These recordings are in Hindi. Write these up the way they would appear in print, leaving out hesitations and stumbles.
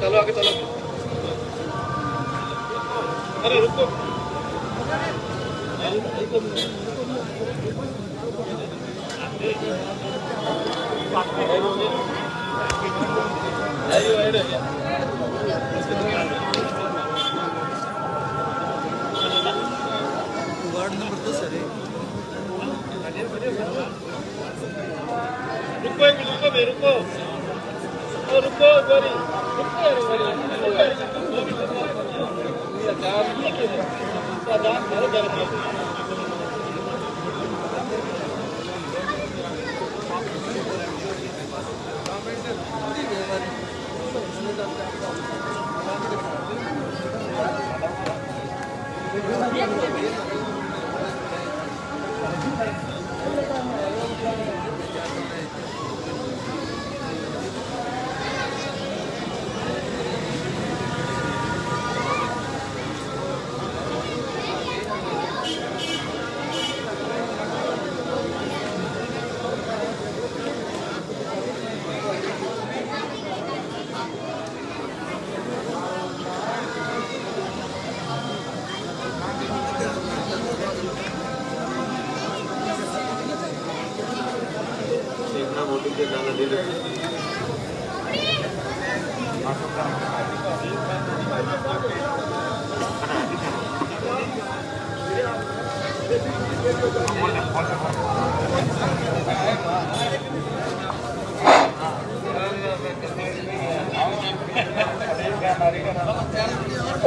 चलो आगे चलो। अरे रुको। वार्ड नंबर 10 है। रुको एक मिनट रुको रुको गोरी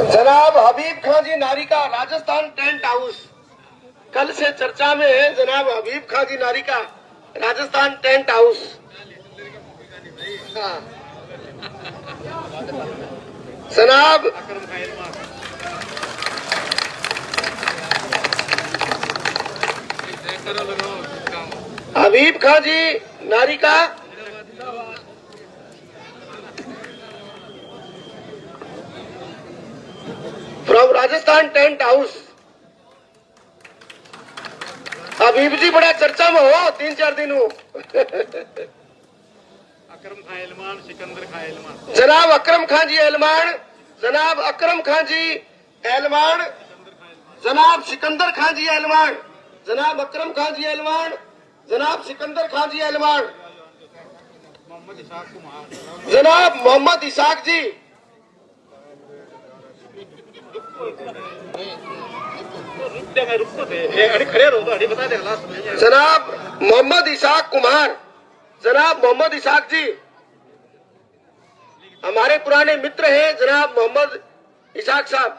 जनाब हबीब खां जी नारी का राजस्थान टेंट हाउस कल से चर्चा में है। जनाब हबीब खां जी नारी का राजस्थान टेंट हाउस। हाँ। जनाब हबीब खां जी नारी का फ्रॉम राजस्थान टेंट हाउस। हबीब जी बड़ा चर्चा में हो 3-4 दिन हो। अकरम खां एलमान, सिकंदर खां एलमान। जनाब अकरम खां जी एलमान, जनाब अकरम खां जी एलमान, जनाब सिकंदर खां जी एलमान, जनाब अकरम खां जी एलमान, जनाब सिकंदर खां जी एलमान, मोहम्मद इसाक कुमार, जनाब मोहम्मद इसाक जी, जनाब मोहम्मद इसाक कुमार, जनाब मोहम्मद इसाक जी हमारे पुराने मित्र हैं। जनाब मोहम्मद इसाक साहब,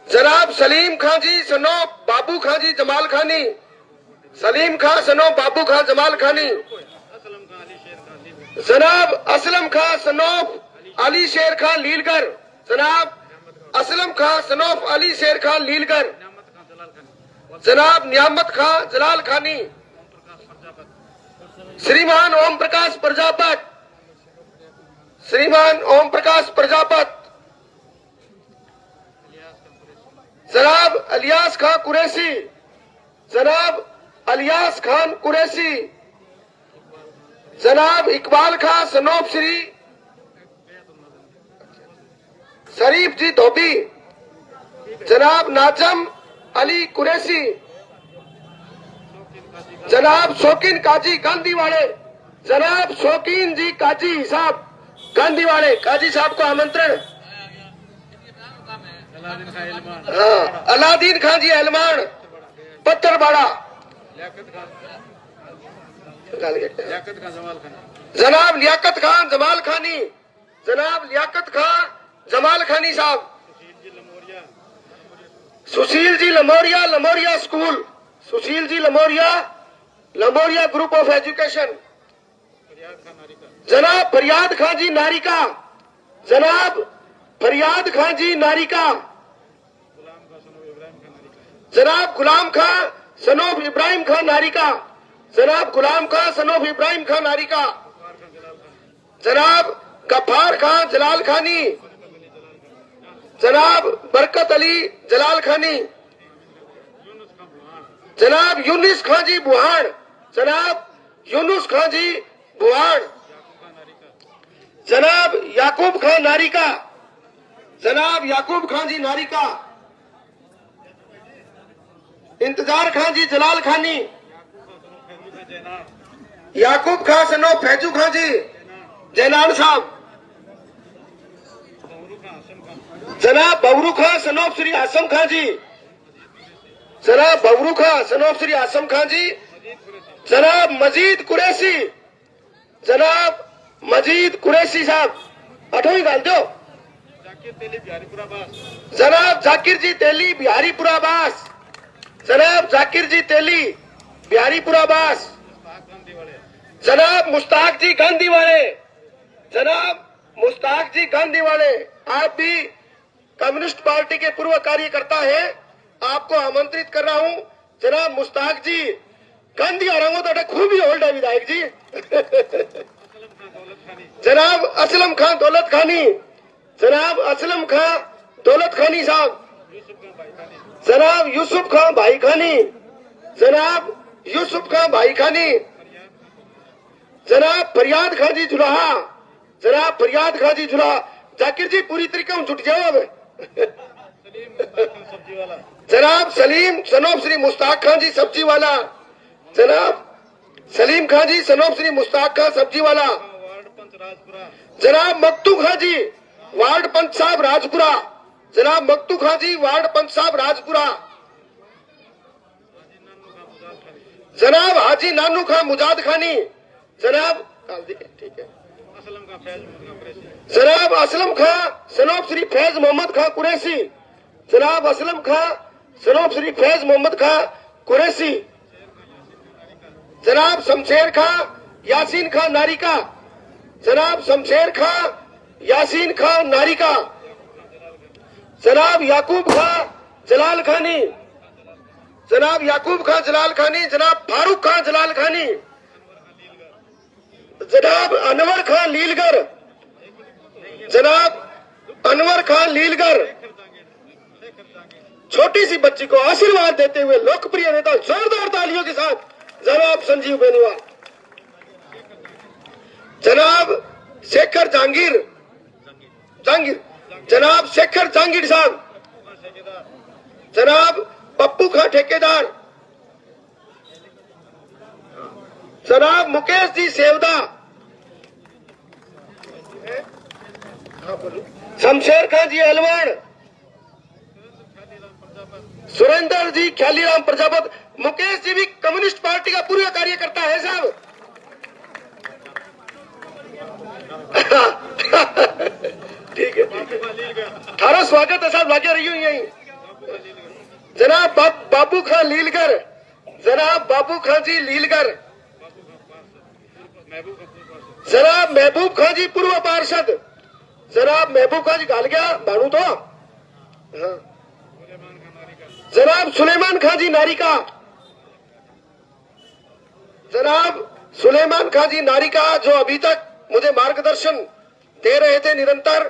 जनाब सलीम खां जी सनो बाबू खां जी जमाल खानी, सलीम खां सनो बाबू खां जमाल खानी, जनाब असलम खां सनोफ अली शेर खान लीलगर, जनाब असलम खां सनोफ अली शेर खान लीलगर, जनाब नियामत खां जलाल खानी, श्रीमान ओम प्रकाश प्रजापत, श्रीमान ओम प्रकाश प्रजापत, जनाब अलियास खान कुरैशी, जनाब अलियास खान कुरैशी, जनाब इकबाल खान सनोफ श्री शरीफ जी धोबी, जनाब नाजम अली कुरैशी, जनाब शौकीन काजी गांधी वाले, जनाब शौकीन जी काजी साहब गांधी वाले काजी साहब को आमंत्रण। अलादीन खां एलमान, हाँ, अलादीन खां जी एलमान पत्थरबाड़ा। लियाकत खां जनाब जमाल खान, लियाकत खान जमाल खानी, जनाब लियाकत खान जमाल खानी साहब। Sushil ji Lamoria, Lamoria school, Sushil ji Lamoria group of education. Fariyad Khan नारिका, जनाब फरियाद खान जी नारिका, जनाब फरियाद खान जी नारिका। गुलाम खां सनोब इब्राहिम खान नारिका, जनाब गुलाम खान सनोफ इब्राहिम खान नारिका। जनाब गफ्फार खान जलाल खानी, जनाब बरकत अली जलाल खानी। जनाब यूनिस खान जी बुहान, जनाब यूनुस खान जी बुहान। जनाब याकूब खान नारिका, जनाब याकूब खान जी नारिका। इंतजार खान जी जलाल खानी, याकूब खान सनो फैजू खान जी जैनान साहब। जनाब बबरू खान सनोफ श्री आसम खान जी, जनाब बबरू खान सनोफ श्री आसम खान जी। जनाब मजीद कुरैशी, जनाब मजीद कुरैशी साहब। अठवीं गाल दो। जाकिर तेली बिहारीपुरा बास, जनाब जाकिर जी तेली बिहारीपुरा बास, जनाब जाकिर जी तेली बिहारीपुरा बास। जनाब मुश्ताक जी गांधी वाले, जनाब मुश्ताक जी गांधी वाले। आप भी कम्युनिस्ट पार्टी के पूर्व कार्यकर्ता हैं, आपको आमंत्रित कर रहा हूं। जनाब मुश्ताक जी गांधी आ रहा हूं तो खूब ही ओल्ड है विधायक जी। जनाब असलम खान दौलत खानी, जनाब असलम खान दौलत खानी साहब। जनाब यूसुफ खान भाई खानी, जनाब यूसुफ खान भाई खानी। जनाब फरियाद खान जी जुलाहा, जनाब फरियाद खान जी जुलाहा। जाकिर जी पूरी तरीके से जुट जाओ अब। सब्जी वाला, जनाब सलीम सनोफ श्री मुश्ताक खान जी सब्जी वाला, जनाब सलीम खान जी सनोफ श्री मुश्ताक खान सब्जी वाला। वार्ड पंच राजपुरा, जनाब मक्तू खान जी वार्ड पंच साहब राजपुरा, जनाब मक्तू खान जी वार्ड पंच साहब राजपुरा। जनाब हाजी नानू खान मुजाद खानी, जनाब ठीक है। असलम खां फैज मोहम्मद कुरैशी, जनाब असलम खान सनोफ श्री फैज मोहम्मद खान कुरैशी, जनाब असलम खान सनोफ श्री फैज मोहम्मद खान कुरैशी। जनाब शमशेर खान यासीन खान नारिका, जनाब शमशेर खान यासीन खान नारिका। जनाब याकूब खान जलाल खानी, जनाब याकूब खान जलाल खानी। जनाब फारूक खान जलाल खानी, जनाब अनवर खान लीलगर, जनाब अनवर खान लीलगर। छोटी सी बच्ची को आशीर्वाद देते हुए लोकप्रिय नेता जोरदार तालियों के साथ जनाब संजीव बेनीवाल। जनाब शेखर जहांगीर, जनाब शेखर जहांगीर साहब। जनाब पप्पू खान ठेकेदार, जनाब मुकेश जी सेवदा। शमशेर खान जी एलवान, सुरेंद्र जी ख्यालीराम प्रजापत। मुकेश जी भी कम्युनिस्ट पार्टी का पूर्व कार्यकर्ता है साहब। ठीक है, थारा स्वागत है साहब, लागे रही हूं यही। जनाब बाबू खान लीलगर, जनाब बाबू खान जी लीलगर। जनाब महबूब खान जी पूर्व पार्षद, जनाब महबूब खान जी गाल गया भानू तो। हाँ। जनाब सुलेमान खान जी नारिका, जनाब सुलेमान खान जी नारिका जो अभी तक मुझे मार्गदर्शन दे रहे थे निरंतर।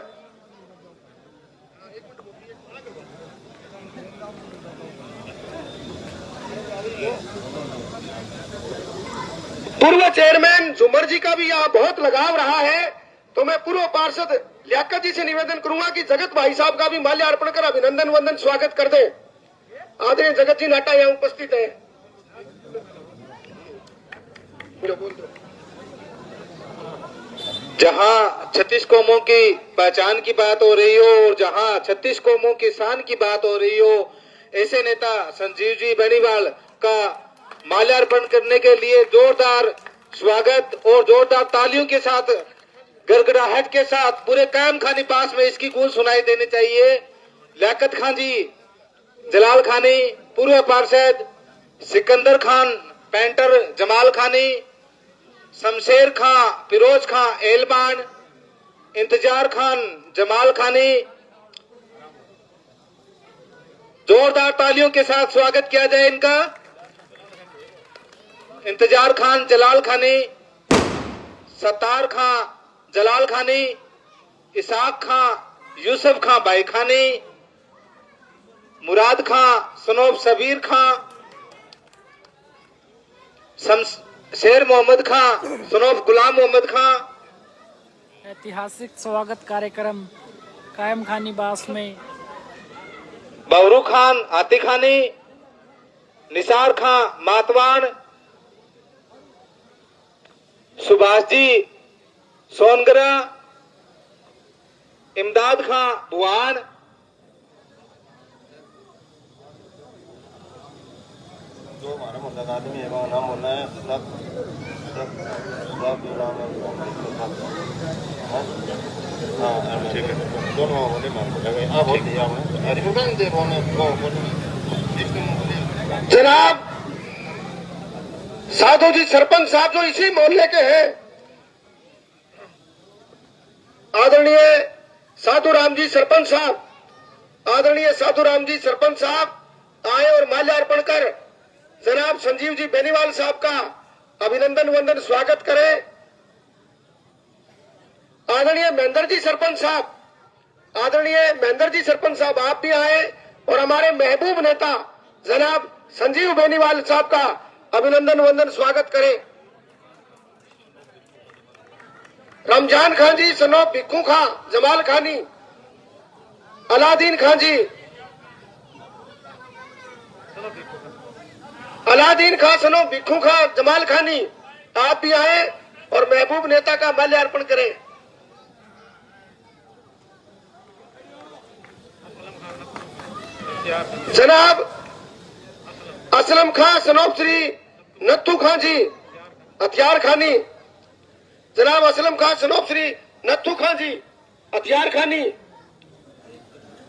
पूर्व चेयरमैन झुमर जी का भी यहाँ बहुत लगाव रहा है, तो मैं पूर्व पार्षद लियाकत जी से निवेदन करूंगा कि जगत भाई साहब का भी माल्यार्पण कर अभिनंदन वंदन स्वागत कर दें। आदरणीय जगत जी नाटा यहाँ उपस्थित है। जहां 36 कौमों की पहचान की बात हो रही हो और जहां 36 कौमों की शान की बात हो रही हो, ऐसे नेता संजीव जी बेनीवाल का माल्यार्पण करने के लिए जोरदार स्वागत और जोरदार तालियों के साथ, गड़गड़ाहट के साथ पूरे कायम खानी पास में इसकी गूंज सुनाई देनी चाहिए। लियाकत खान जी, जलाल खानी पूर्व पार्षद, सिकंदर खान पेंटर, जमाल खानी, शमशेर खां, फिरोज खां एलमान, इंतजार खान, जमाल खानी, जोरदार तालियों के साथ स्वागत किया जाए इनका। इंतजार खान, जलाल खानी, सत्तार खां, जलाल खानी, इसाक खां, यूसुफ खां भाई खानी, मुराद खां, सनोब सबीर खां, शेर मोहम्मद खां, सनोब गुलाम मोहम्मद खां। ऐतिहासिक स्वागत कार्यक्रम कायम खानी बास में बवरू खान हाथी खानी, निसार खां मातवान, सुभाष जी सोनगरा, इमदाद खां बुआन, जो हमारा मुद्दा आदमी है वहाँ नाम बोलना है सब सब सब नाम हाँ ठीक है दोनों बोले मान बोले आप बोल दिया आपने अरे मुझे नहीं दे बोलने वो इसके बोले जनाब साधु जी सरपंच साहब जो इसी मोहल्ले के हैं, आदरणीय साधु राम जी सरपंच साहब, आदरणीय साधु राम जी सरपंच साहब आए और माल्यार्पण कर जनाब संजीव जी बेनीवाल साहब का अभिनंदन वंदन स्वागत करें। आदरणीय महेंद्र जी सरपंच साहब, आदरणीय महेंद्र जी सरपंच साहब आप भी आए और हमारे महबूब नेता जनाब संजीव बेनीवाल साहब का अभिनंदन वंदन स्वागत करें। रमजान खान जी, सनोब भिक्खू खां, जमाल खानी, अलादीन खान जी, अलादीन खां, सनोब भिक्खू खां, जमाल खानी आप भी आए और महबूब नेता का माल्यार्पण करें। जनाब असलम खां, सनोब श्री नत्थू खां जी हथियार खानी, जनाब असलम खां, सनोब श्री नत्थू खां जी हथियार खानी,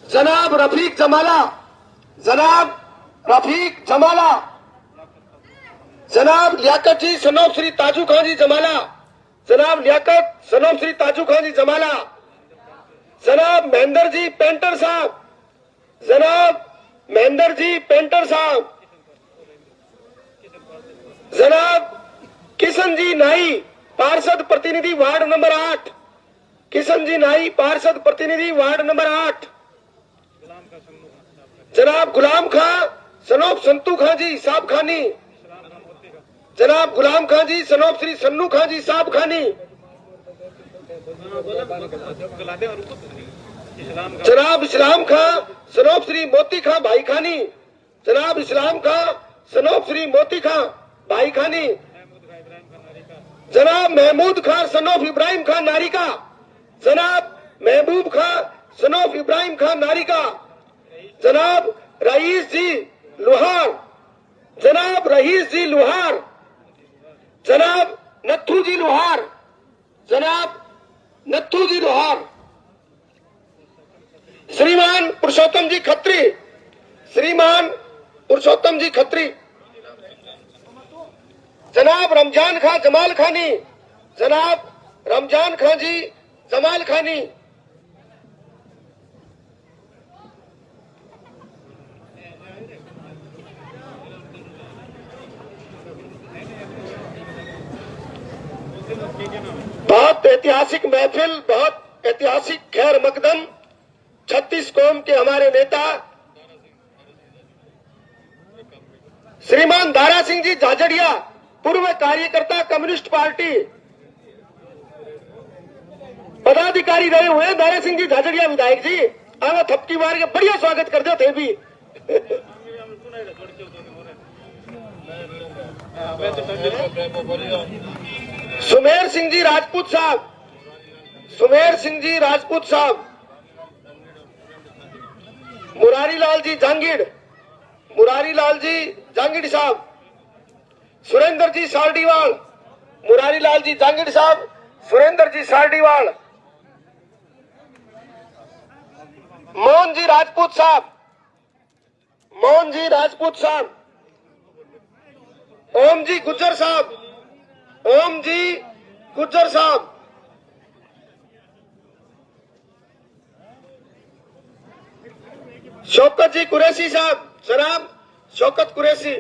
जनाब रफीक जमाला, जनाब रफीक जमाला, जनाब लियाकत जी सनोब श्री ताजू खां जी जमाला, जनाब लियाकत सनोब श्री ताजू खां जी जमाला, जनाब महेंद्र जी पेंटर साहब, जनाब महेंद्र जी पेंटर साहब, जनाब किशन जी नाई पार्षद प्रतिनिधि वार्ड नंबर 8, किशन जी नाई पार्षद प्रतिनिधि वार्ड नंबर 8, जनाब गुलाम खां, सनोब संतू खां जी साहब खानी, जनाब गुलाम खां जी, सनोब श्री सन्नू खां जी साहब खानी, जनाब इस्लाम खां, सनोब श्री मोती खां भाई खानी, जनाब इस्लाम खां, सनोब श्री मोती खां भाई खानी, जनाब महमूद खां, सनोब इब्राहिम खां नारिका, जनाब महबूब खां, सनोब इब्राहिम खां नारिका, जनाब रईस जी लुहार, जनाब रईस जी लुहार, जनाब नत्थू जी लुहार, जनाब नत्थू जी लुहार, श्रीमान पुरुषोत्तम जी खत्री, श्रीमान पुरुषोत्तम जी खत्री, जनाब रमजान खां जमाल खानी, जनाब रमजान खां जी जमाल खानी, बहुत ऐतिहासिक महफिल, बहुत ऐतिहासिक खैर मकदम, 36 कौम के हमारे नेता श्रीमान दारा सिंह जी झाझड़िया, पूर्व कार्यकर्ता कम्युनिस्ट पार्टी पदाधिकारी रहे हुए हैं। दारा सिंह जी झाझड़िया विधायक जी आगे थपकी मार के बढ़िया स्वागत कर दो थे भी। सुमेर सिंह जी राजपूत साहब, सुमेर सिंह जी राजपूत साहब, मुरारी लाल जी जांगीड़, मुरारी लाल जी जांगीड़ साहब, सुरेंद्र जी सारडीवाल, मुरारी लाल जी जांगीड़ साहब, सुरेंद्र जी सारडीवाल, मोहन जी राजपूत साहब, मोहन जी राजपूत साहब, ओम जी गुज्जर साहब, ओम जी गुज्जर साहब, शौकत जी कुरैशी साहब, जनाब शौकत कुरैशी,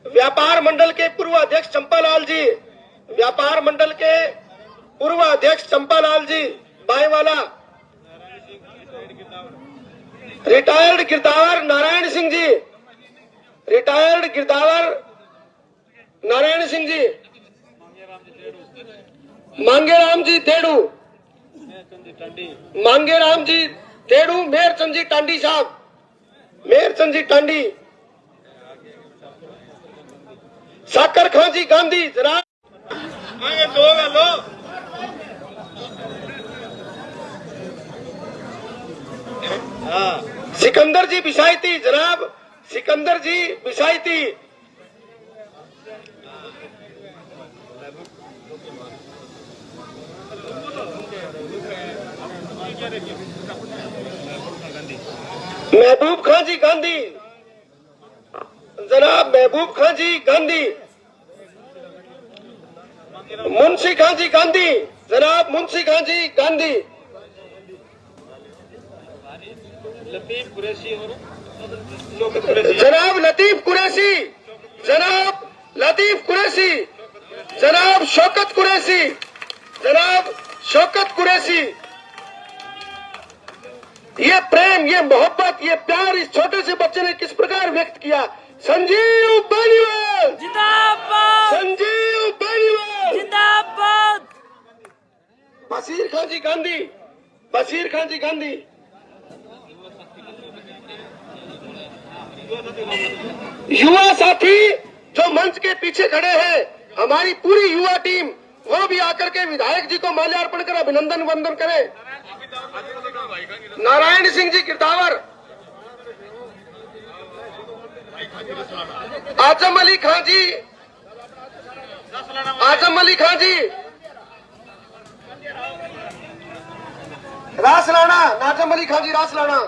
व्यापार मंडल के पूर्व अध्यक्ष चंपालाल जी, व्यापार मंडल के पूर्व अध्यक्ष चंपालाल जी बाईवाला, रिटायर्ड गिरदावर नारायण सिंह जी, रिटायर्ड गिरदावर नारायण सिंह जी, मांगेराम जी तेड़ू, मांगेराम जी तेड़ू, मेहरचंद जी टांडी साहब, मेहरचंद जी टांडी, साकर खां जी गांधी, जनाब सिकंदर जी बिसायती, जनाब सिकंदर जी बिसायती, महबूब खां जी गांधी, जनाब महबूब खां जी गांधी, मुंशी खां जी गांधी, जनाब मुंशी खां जी गांधी, जनाब लतीफ कुरैशी, जनाब लतीफ कुरैशी, जनाब शौकत कुरैशी, जनाब शौकत कुरैशी। ये प्रेम, ये मोहब्बत, ये प्यार इस छोटे से बच्चे ने किस प्रकार व्यक्त किया। संजीव बेनीवाल जिंदाबाद, संजीव बेनीवाल, जिंदाबाद। बशीर खां जी गांधी, बशीर खां जी गांधी, युवा साथी जो मंच के पीछे खड़े हैं, हमारी पूरी युवा टीम, वो भी आकर के विधायक जी को माल्यार्पण कर अभिनंदन वंदन करें। नारायण सिंह जी गिरदावर, आजम अली खां जी, आजम अली खां जी, रासलाना, नाजम अली खां जी रासलाना,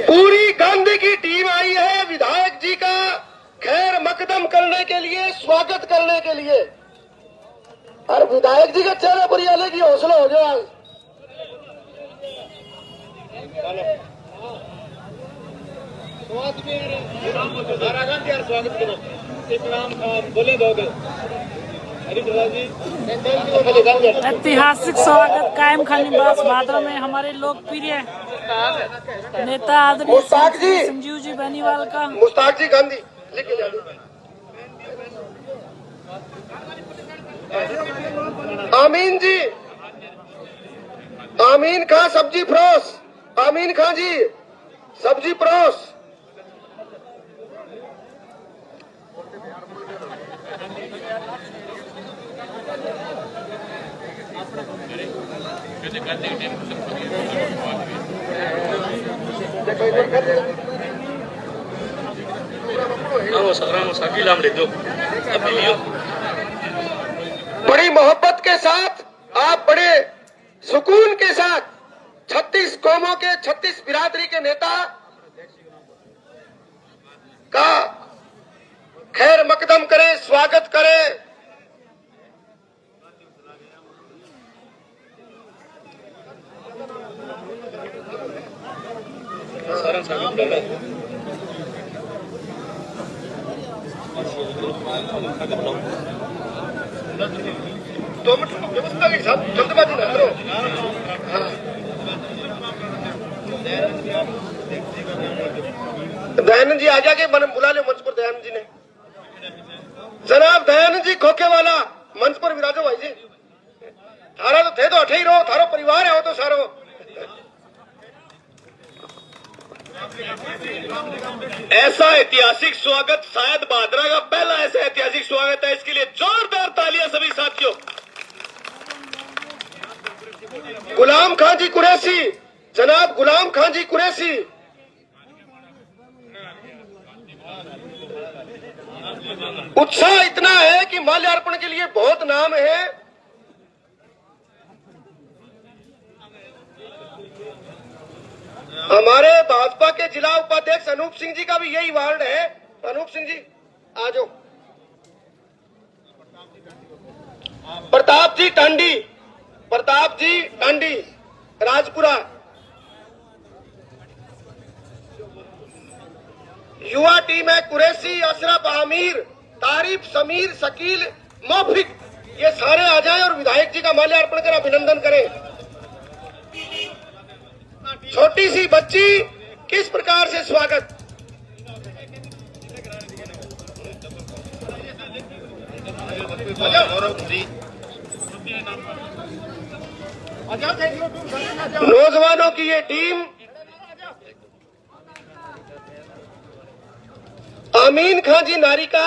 पूरी गांधी की टीम आई है विधायक जी का खैर मकदम करने के लिए, स्वागत करने के लिए। और विधायक जी के चेहरे पर ये अलग ही हौसला हो गया। ऐतिहासिक स्वागत कायम खान निवास भादरा में हमारे लोकप्रिय नेता आदरणीय मुश्ताक जी, संजीव जी बेनीवाल का। मुश्ताक जी गांधी लेके जा। आमीन जी, आमीन खां सब्जी फरोश, आमीन खां जी सब्जी फरोश, बड़ी मोहब्बत के साथ, आप बड़े सुकून के साथ 36 कौमों के 36 बिरादरी के नेता का खैर मकदम करें, स्वागत करें। दो मिनट व्यवस्था के साथ जल्दबाजी ना करो। दयानंद जी आ जाके मैंने बुला ले मंच पर। दयानंद जी ने, जनाब दयानंद जी खोखे वाला मंच पर विराजो भाई जी। थारा तो थे तो अठे ही रहो, थारो परिवार है वो तो सारो। ऐसा ऐतिहासिक स्वागत शायद भादरा का पहला ऐसा ऐतिहासिक स्वागत है, इसके लिए जोरदार जी कुरैशी, जनाब गुलाम खान जी कुरैशी, उत्साह इतना है कि माल्यार्पण के लिए बहुत नाम है। हमारे भाजपा के जिला उपाध्यक्ष अनूप सिंह जी का भी यही वार्ड है। अनूप सिंह जी आ जाओ। प्रताप जी टांडी, प्रताप जी टांडी राजपुरा। युवा टीम है कुरैशी, अशरफ, आमिर, तारिफ, समीर, शकील, मौफिक, ये सारे आ जाएं और विधायक जी का माल्यार्पण कर अभिनंदन करें। छोटी सी बच्ची किस प्रकार से स्वागत। नौजवानों की ये टीम आमीन खान जी नारिका,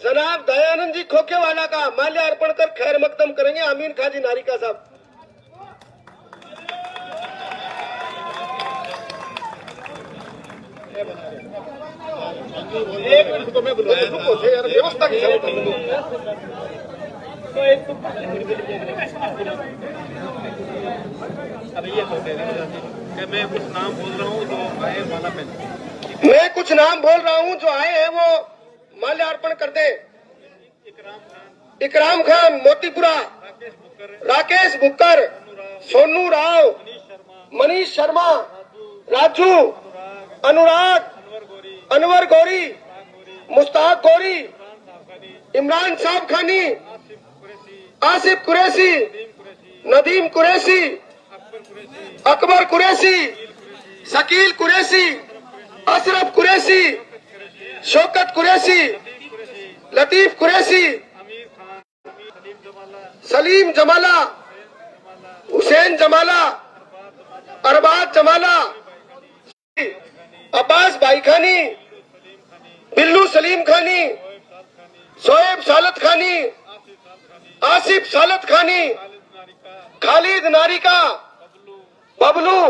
जनाब दयानंद जी खोखेवाला का माल्यार्पण कर खैर मकदम करेंगे। आमीन खान जी नारिका साहब। एक मिनट तो मैं बुलाया था यार, व्यवस्था की मैं कुछ नाम बोल रहा हूँ तो आए माला पे। मैं कुछ नाम बोल रहा हूँ, जो आए हैं वो माल्यार्पण कर दे। इकराम खान मोतीपुरा, राकेश बुक्कर, सोनू राव, मनीष शर्मा, राजू, अनुराग, अनवर गौरी, मुश्ताक गौरी, इमरान साहब खानी, आसिफ कुरैशी, नदीम कुरैशी, अकबर कुरैशी, शकील कुरैशी, अशरफ कुरैशी, शौकत कुरैशी, लतीफ कुरैशी, सलीम जमाला, हुसैन जमाला, अरबाज जमाला, अब्बास भाई खानी, बिल्लू सलीम खानी, शोएब सालत खानी, आसिफ सालत खानी, खालिद नारिका, बबलू,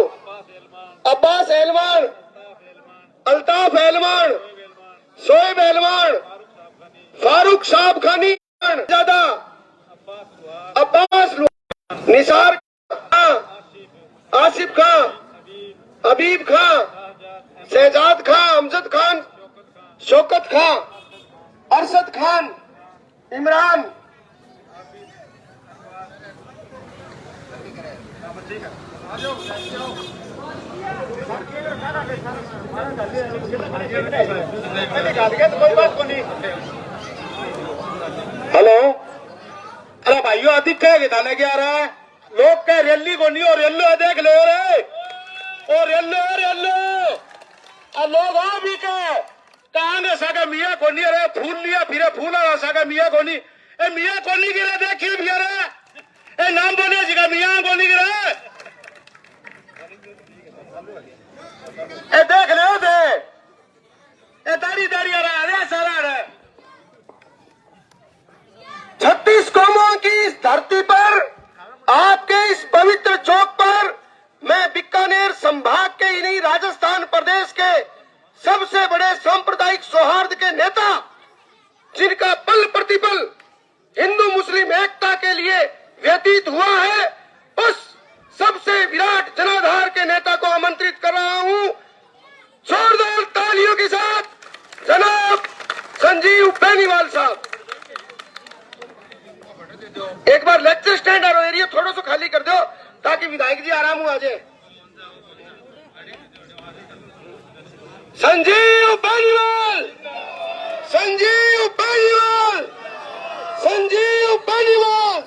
अब्बास एलवान, अल्ताफ एलवान, शोएब एलवान, फारूक साहब खानी, ज्यादा अब्बास, निसार खां, आसिफ खां, हबीब खां, शहजाद खां, अमजद खान, शौकत खां, अरशद खान, इमरान, हेलो, अरे भाइयों अधिक कह थाने क्या रहा है, लोग कह रैली को नहीं, और रेलो देख लो रे, और रेलो लोग आ भी कहा सागा मियाँ कोनी, अरे फूल लिया फिर फूल आ सागा मियाँ कोनी, ए मियाँ कोनी गिरा देखिए भी अरे ए नाम बोलिए जी का मियाँ कोनी गिरा, ए देख ले दे, ए दाढ़ी दाढ़ी आ रहा है सारा है। 36 कौमों की इस धरती पर, आपके इस पवित्र चौक पर, मैं बीकानेर संभाग के ही नहीं, राजस्थान प्रदेश के सबसे बड़े सांप्रदायिक सौहार्द के नेता, जिनका पल प्रतिपल हिंदू मुस्लिम एकता के लिए व्यतीत हुआ है, उस सबसे विराट जनाधार के नेता को आमंत्रित कर रहा हूं, जोरदार तालियों के साथ जनाब संजीव बेनीवाल साहब। एक बार लेक्चर स्टैंड और एरिया थोड़ा सा खाली कर दो ताकि विधायक जी आराम हो आ जाए। संजीव बेनीवाल, संजीव बेनीवाल, संजीव बेनीवाल।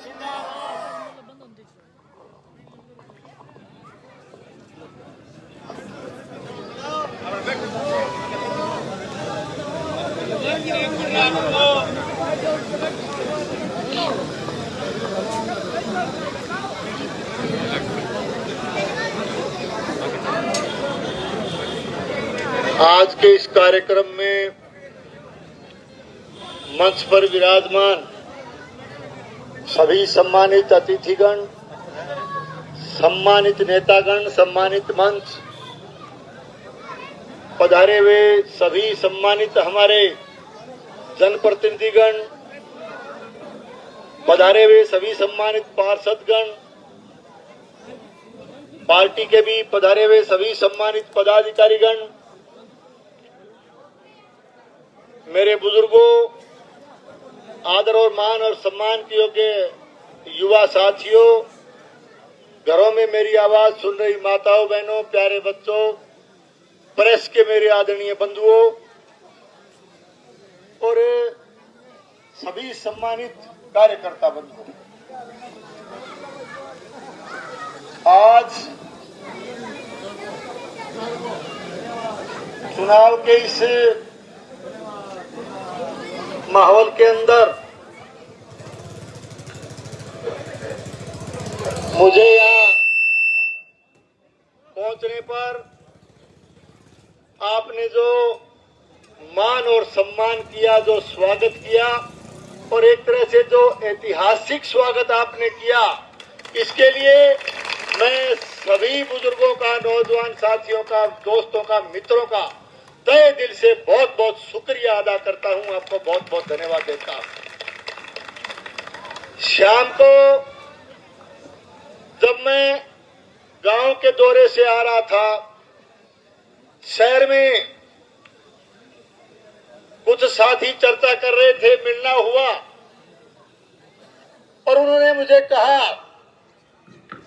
आज के इस कार्यक्रम में मंच पर विराजमान सभी सम्मानित अतिथिगण, सम्मानित नेतागण, सम्मानित मंच, पधारे हुए सभी सम्मानित हमारे जनप्रतिनिधिगण, पधारे हुए सभी सम्मानित पार्षदगण, पार्टी के भी पधारे हुए सभी सम्मानित पदाधिकारीगण, मेरे बुजुर्गों, आदर और मान और सम्मान के योग्य युवा साथियों, घरों में मेरी आवाज सुन रही माताओं, बहनों, प्यारे बच्चों, प्रेस के मेरे आदरणीय बंधुओं और सभी सम्मानित कार्यकर्ता बंधुओं, आज चुनाव के इस माहौल के अंदर मुझे यहाँ पहुंचने पर आपने जो मान और सम्मान किया, जो स्वागत किया और एक तरह से जो ऐतिहासिक स्वागत आपने किया, इसके लिए मैं सभी बुजुर्गों का, नौजवान साथियों का, दोस्तों का, मित्रों का तहे दिल से बहुत बहुत शुक्रिया अदा करता हूं। आपको बहुत बहुत धन्यवाद देता हूं। शाम को जब मैं गांव के दौरे से आ रहा था, शहर में कुछ साथी चर्चा कर रहे थे, मिलना हुआ और उन्होंने मुझे कहा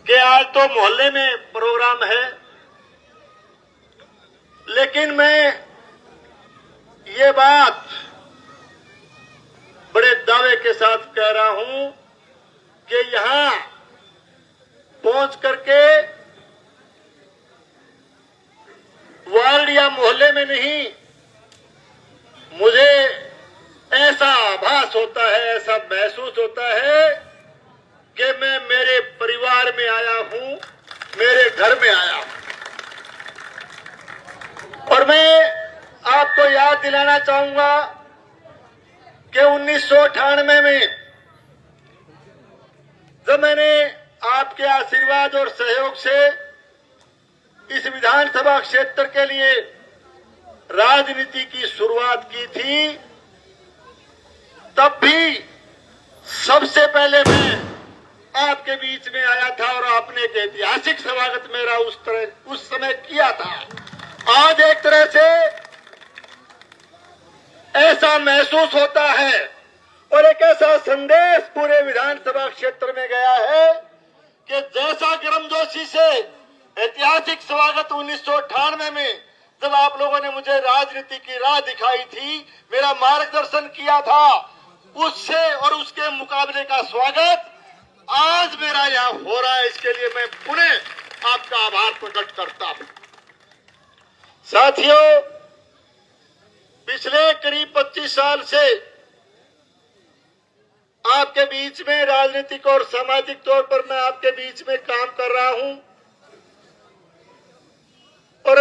कि आज तो मोहल्ले में प्रोग्राम है, लेकिन मैं ये बात बड़े दावे के साथ कह रहा हूं कि यहां पहुंच करके वार्ड या मोहल्ले में नहीं, मुझे ऐसा आभास होता है, ऐसा महसूस होता है कि मैं मेरे परिवार में आया हूं, मेरे घर में आया हूं। और मैं आपको याद दिलाना चाहूंगा कि 1998 में जब मैंने आपके आशीर्वाद और सहयोग से इस विधानसभा क्षेत्र के लिए राजनीति की शुरुआत की थी, तब भी सबसे पहले मैं आपके बीच में आया था और आपने एक ऐतिहासिक स्वागत मेरा उस समय किया था। आज एक तरह से ऐसा महसूस होता है और एक ऐसा संदेश पूरे विधानसभा क्षेत्र में गया है कि जैसा गर्मजोशी से ऐतिहासिक स्वागत 1998 में जब आप लोगों ने मुझे राजनीति की राह दिखाई थी, मेरा मार्गदर्शन किया था, उससे और उसके मुकाबले का स्वागत आज मेरा यहाँ हो रहा है। इसके लिए मैं पुनः आपका आभार प्रकट करता हूं। साथियों, पिछले करीब 25 साल से आपके बीच में राजनीतिक और सामाजिक तौर पर मैं आपके बीच में काम कर रहा हूं और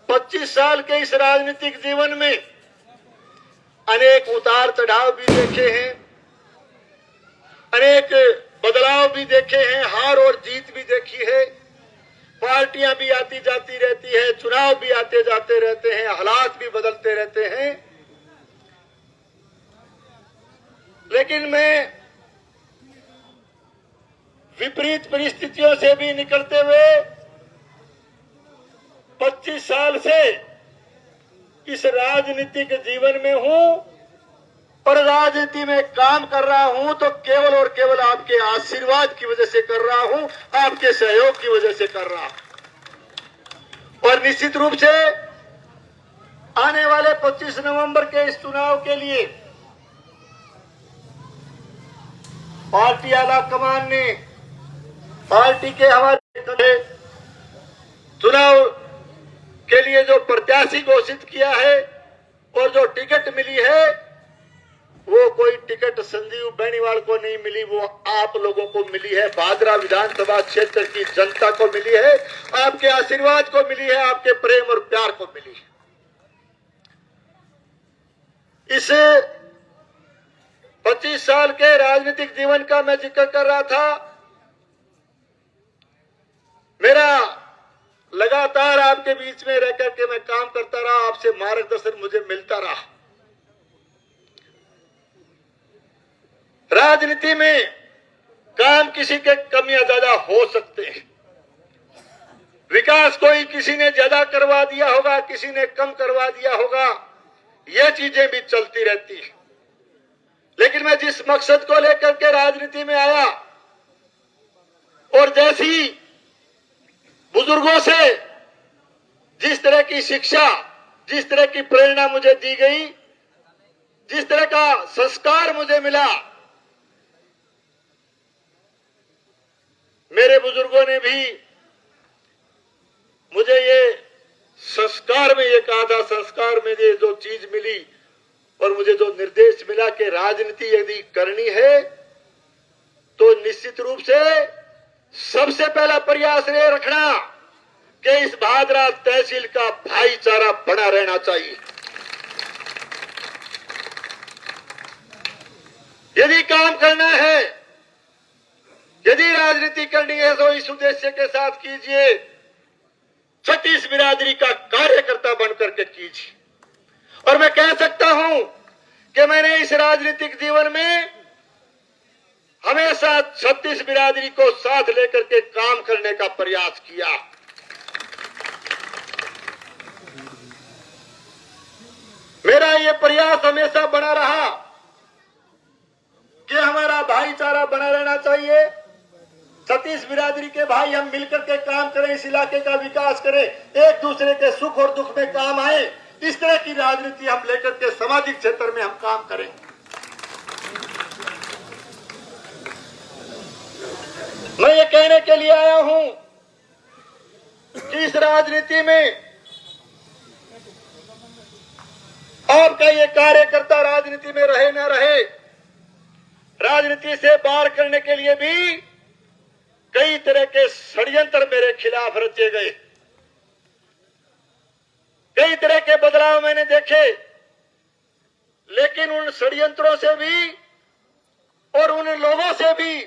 25 साल के इस राजनीतिक जीवन में अनेक उतार चढ़ाव भी देखे हैं, अनेक बदलाव भी देखे हैं, हार और जीत भी देखी है, पार्टियां भी आती जाती रहती है, चुनाव भी आते जाते रहते हैं, हालात भी बदलते रहते हैं। लेकिन मैं विपरीत परिस्थितियों से भी निकलते हुए 25 साल से इस राजनीतिक जीवन में हूं और राजनीति में काम कर रहा हूं तो केवल और केवल आपके आशीर्वाद की वजह से कर रहा हूं, आपके सहयोग की वजह से कर रहा हूं। और निश्चित रूप से आने वाले 25 नवंबर के इस चुनाव के लिए पार्टी आला कमान ने पार्टी के हमारे चुनाव के लिए जो प्रत्याशी घोषित किया है और जो टिकट मिली है, वो कोई टिकट संजीव बेनीवाल को नहीं मिली, वो आप लोगों को मिली है, भादरा विधानसभा क्षेत्र की जनता को मिली है, आपके आशीर्वाद को मिली है, आपके प्रेम और प्यार को मिली है। इस 25 साल के राजनीतिक जीवन का मैं जिक्र कर रहा था मेरा लगातार आपके बीच में रह करके मैं काम करता रहा, आपसे मार्गदर्शन मुझे मिलता रहा। राजनीति में काम किसी के कम या ज्यादा हो सकते हैं, विकास कोई किसी ने ज्यादा करवा दिया होगा, किसी ने कम करवा दिया होगा, ये चीजें भी चलती रहती है। लेकिन मैं जिस मकसद को लेकर के राजनीति में आया और जैसी बुजुर्गों से जिस तरह की शिक्षा, जिस तरह की प्रेरणा मुझे दी गई, जिस तरह का संस्कार मुझे मिला, मेरे बुजुर्गों ने भी मुझे ये संस्कार में ये कहा था, संस्कार में ये जो चीज मिली और मुझे जो निर्देश मिला कि राजनीति यदि करनी है तो निश्चित रूप से सबसे पहला प्रयास ये रखना कि इस भादरा तहसील का भाईचारा बना रहना चाहिए। यदि काम करना है, यदि राजनीति करनी है तो इस उद्देश्य के साथ कीजिए, छत्तीस बिरादरी का कार्यकर्ता बनकर के कीजिए। और मैं कह सकता हूं कि मैंने इस राजनीतिक जीवन में हमेशा छत्तीस बिरादरी को साथ लेकर के काम करने का प्रयास किया। मेरा ये प्रयास हमेशा बना रहा कि हमारा भाईचारा बना रहना चाहिए, छत्तीस बिरादरी के भाई हम मिलकर के काम करें, इस इलाके का विकास करें, एक दूसरे के सुख और दुख में काम आए, इस तरह की राजनीति हम लेकर के सामाजिक क्षेत्र में हम काम करें। मैं ये कहने के लिए आया हूं कि इस राजनीति में आपका ये कार्यकर्ता राजनीति में रहे न रहे, राजनीति से बाहर करने के लिए भी कई तरह के षड्यंत्र मेरे खिलाफ रचे गए, कई तरह के बदलाव मैंने देखे, लेकिन उन षड्यंत्रों से भी और उन लोगों से भी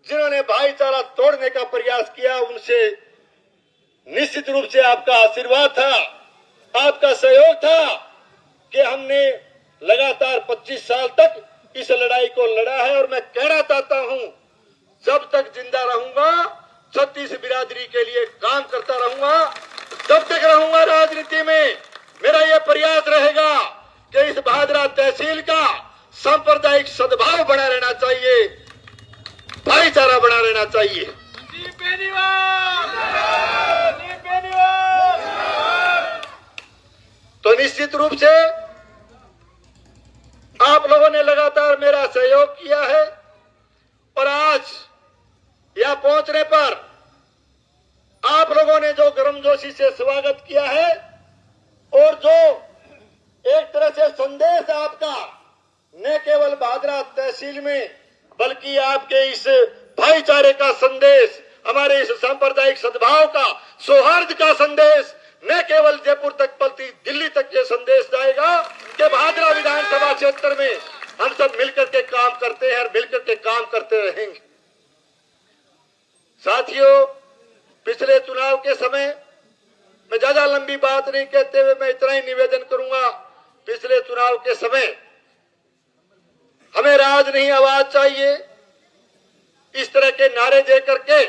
जिन्होंने भाईचारा तोड़ने का प्रयास किया, उनसे निश्चित रूप से आपका आशीर्वाद था, आपका सहयोग था कि हमने लगातार 25 साल तक इस लड़ाई को लड़ा है। और मैं कहना चाहता हूं, जब तक जिंदा रहूंगा छत्तीस बिरादरी के लिए काम करता रहूंगा, तब तक रहूंगा राजनीति में। मेरा यह प्रयास रहेगा कि इस भादरा तहसील का सांप्रदायिक सद्भाव बना रहना चाहिए, भाईचारा बना रहना चाहिए। तो निश्चित रूप से आप लोगों ने लगातार मेरा सहयोग किया है और आज यहां पहुंचने पर आप लोगों ने जो गर्मजोशी से स्वागत किया है और जो एक तरह से संदेश आपका न केवल भादरा तहसील में बल्कि आपके इस भाईचारे का संदेश, हमारे इस सांप्रदायिक सद्भाव का, सौहार्द का संदेश न केवल जयपुर तक बल्कि दिल्ली तक ये संदेश जाएगा कि भादरा विधानसभा क्षेत्र में हम सब मिलकर के काम करते हैं और मिलकर के काम करते रहेंगे। साथियों, पिछले चुनाव के समय मैं ज्यादा लंबी बात नहीं कहते हुए मैं इतना ही निवेदन करूंगा, पिछले चुनाव के समय हमें राज नहीं आवाज चाहिए, इस तरह के नारे दे करके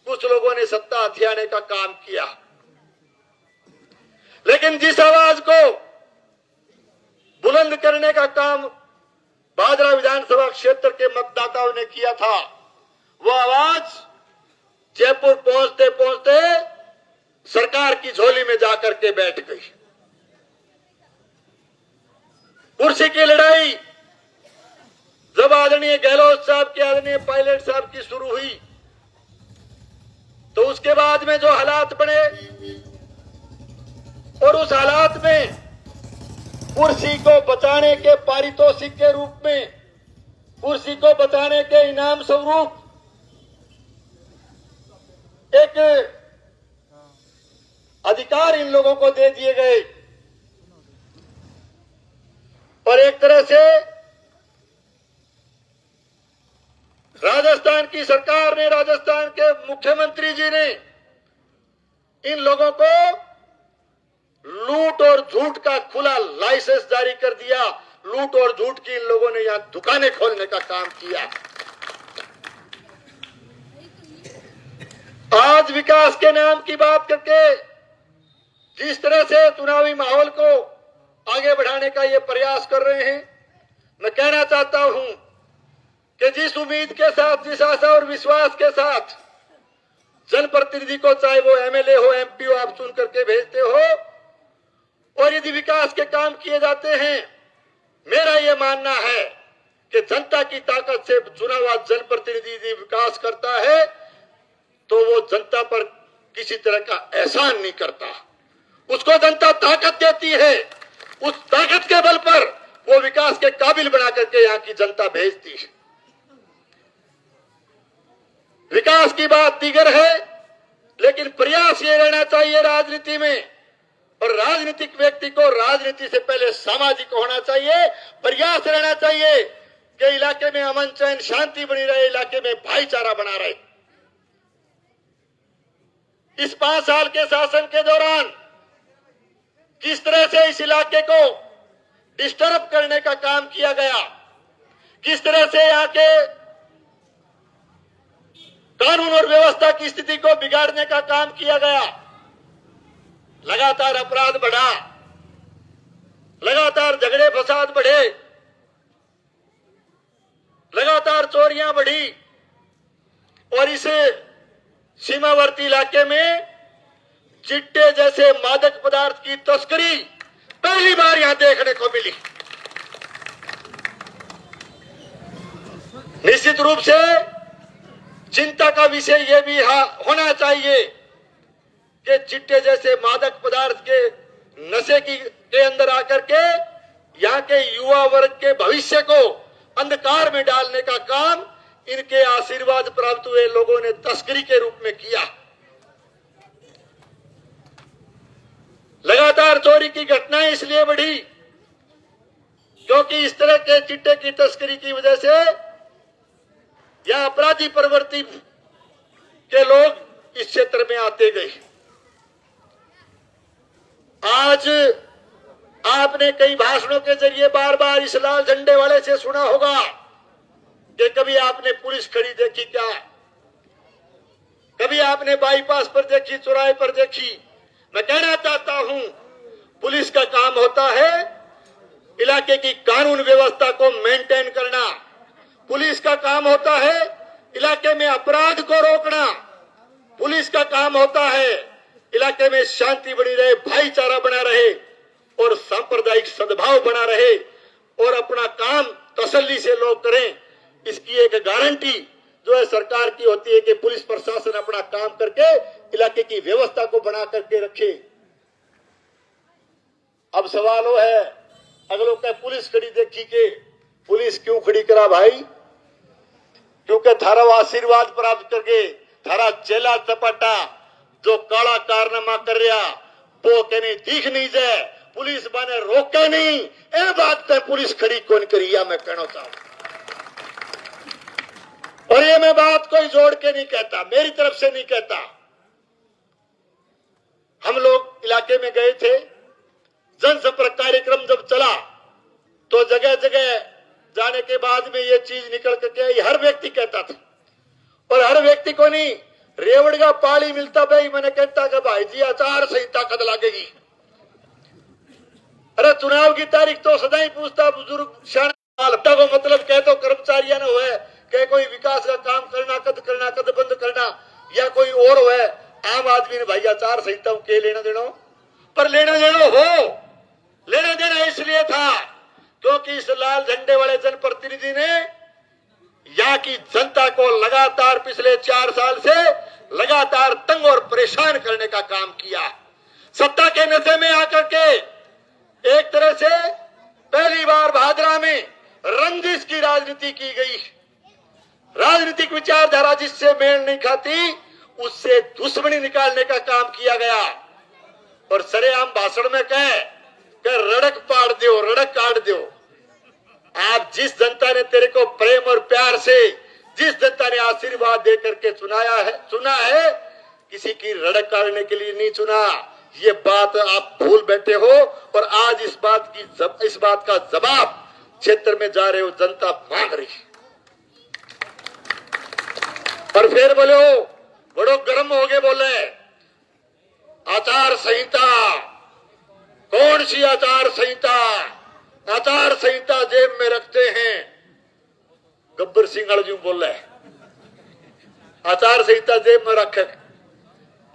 कुछ लोगों ने सत्ता हथियाने का काम किया। लेकिन जिस आवाज को बुलंद करने का काम भादरा विधानसभा क्षेत्र के मतदाताओं ने किया था, वो आवाज जयपुर पहुंचते पहुंचते सरकार की झोली में जाकर के बैठ गई। कुर्सी की लड़ाई जब आदरणीय गहलोत साहब की, आदरणीय पायलट साहब की शुरू हुई, तो उसके बाद में जो हालात बने और उस हालात में कुर्सी को बचाने के पारितोषिक के रूप में, कुर्सी को बचाने के इनाम स्वरूप एक अधिकार इन लोगों को दे दिए गए और एक तरह से राजस्थान की सरकार ने, राजस्थान के मुख्यमंत्री जी ने इन लोगों को लूट और झूठ का खुला लाइसेंस जारी कर दिया। लूट और झूठ की इन लोगों ने यहां दुकानें खोलने का काम किया। आज विकास के नाम की बात करके जिस तरह से चुनावी माहौल को आगे बढ़ाने का ये प्रयास कर रहे हैं, मैं कहना चाहता हूं कि जिस उम्मीद के साथ, जिस आशा और विश्वास के साथ जनप्रतिनिधि को, चाहे वो एमएलए हो, एमपी हो, आप चुन करके भेजते हो और यदि विकास के काम किए जाते हैं, मेरा ये मानना है कि जनता की ताकत से चुना हुआ जनप्रतिनिधि यदि विकास करता है तो वो जनता पर किसी तरह का एहसान नहीं करता। उसको जनता ताकत देती है, उस ताकत के बल पर वो विकास के काबिल बना करके यहाँ की जनता भेजती है। विकास की बात दीगर है, लेकिन प्रयास ये रहना चाहिए राजनीति में, और राजनीतिक व्यक्ति को राजनीति से पहले सामाजिक होना चाहिए। प्रयास रहना चाहिए कि इलाके में अमन चैन शांति बनी रहे, इलाके में भाईचारा बना रहे। इस 5 साल के शासन के दौरान किस तरह से इस इलाके को डिस्टर्ब करने का काम किया गया, किस तरह से यहाँ के कानून और व्यवस्था की स्थिति को बिगाड़ने का काम किया गया। लगातार अपराध बढ़ा, लगातार झगड़े फसाद बढ़े, लगातार चोरियां बढ़ी और इस सीमावर्ती इलाके में चिट्टे जैसे मादक पदार्थ की तस्करी पहली बार यहां देखने को मिली। निश्चित रूप से चिंता का विषय यह भी होना चाहिए कि चिट्टे जैसे मादक पदार्थ के नशे के अंदर आकर के यहाँ के युवा वर्ग के भविष्य को अंधकार में डालने का काम इनके आशीर्वाद प्राप्त हुए लोगों ने तस्करी के रूप में किया। लगातार चोरी की घटनाएं इसलिए बढ़ी क्योंकि इस तरह के चिट्टे की तस्करी की वजह से या अपराधी प्रवृत्ति के लोग इस क्षेत्र में आते गए। आज आपने कई भाषणों के जरिए बार बार इस लाल झंडे वाले से सुना होगा कि कभी आपने पुलिस खड़ी देखी क्या, कभी आपने बाईपास पर देखी, चौराहे पर देखी। मैं कहना चाहता हूं, पुलिस का काम होता है इलाके की कानून व्यवस्था को मेंटेन करना, पुलिस का काम होता है इलाके में अपराध को रोकना, पुलिस का काम होता है इलाके में शांति बनी रहे, भाईचारा बना रहे और सांप्रदायिक सद्भाव बना रहे और अपना काम तसल्ली से लोग करें। इसकी एक गारंटी जो है सरकार की होती है कि पुलिस प्रशासन अपना काम करके इलाके की व्यवस्था को बना करके रखे। अब सवाल वो है, अगर लोग कहे पुलिस खड़ी देखी के, पुलिस क्यों खड़ी करा भाई? क्योंकि थारा आशीर्वाद प्राप्त करके थारा चेला चपाटा जो काला कारनामा कर रहा वो कहने दिख नहीं जाए, पुलिस बने रोके नहीं, ए बात पे पुलिस खड़ी कौन करिया मैं कहना चाहूं। और ये मैं बात कोई जोड़ के नहीं कहता, मेरी तरफ से नहीं कहता। हम लोग इलाके में गए थे, जनसंपर्क कार्यक्रम जब चला तो जगह जगह जाने के बाद में ये चीज निकल करके हर व्यक्ति कहता था, और हर व्यक्ति को नहीं रेवड़ का पाली मिलता भाई, मैंने कहता कि भाई जी आचार संहिता कद लगेगी। अरे चुनाव की तारीख तो सदा ही पूछता बुजुर्ग शान को मतलब कह तो कर्मचारियों ने हुए कह कोई विकास का काम करना कद बंद करना या कोई और हुए, आम आदमी ने भाई आचार संहिता के लेना देना, पर लेना देना हो, लेना देना इसलिए था क्योंकि इस लाल झंडे वाले जनप्रतिनिधि ने यहाँ की जनता को लगातार पिछले 4 साल से लगातार तंग और परेशान करने का काम किया। सत्ता के नशे में आकर के एक तरह से पहली बार भादरा में रंजिश की राजनीति की गई। राजनीतिक विचारधारा जिससे मेल नहीं खाती उससे दुश्मनी निकालने का काम किया गया और सरेआम भाषण में कहे कि रड़क पाड़ दो, रड़क काट दो। आप जिस जनता ने तेरे को प्रेम और प्यार से जिस जनता ने आशीर्वाद दे करके चुना है, किसी की रड़क काटने के लिए नहीं चुना। ये बात आप भूल बैठे हो और आज इस बात का जवाब क्षेत्र में जा रहे हो, जनता मांग रही है। पर फिर बोलो, बड़ो गर्म हो गए, बोले आचार संहिता, कौन सी आचार संहिता? आचार संहिता जेब में रखते हैं, गब्बर सिंह अर्जुन बोले आचार संहिता जेब में रखे।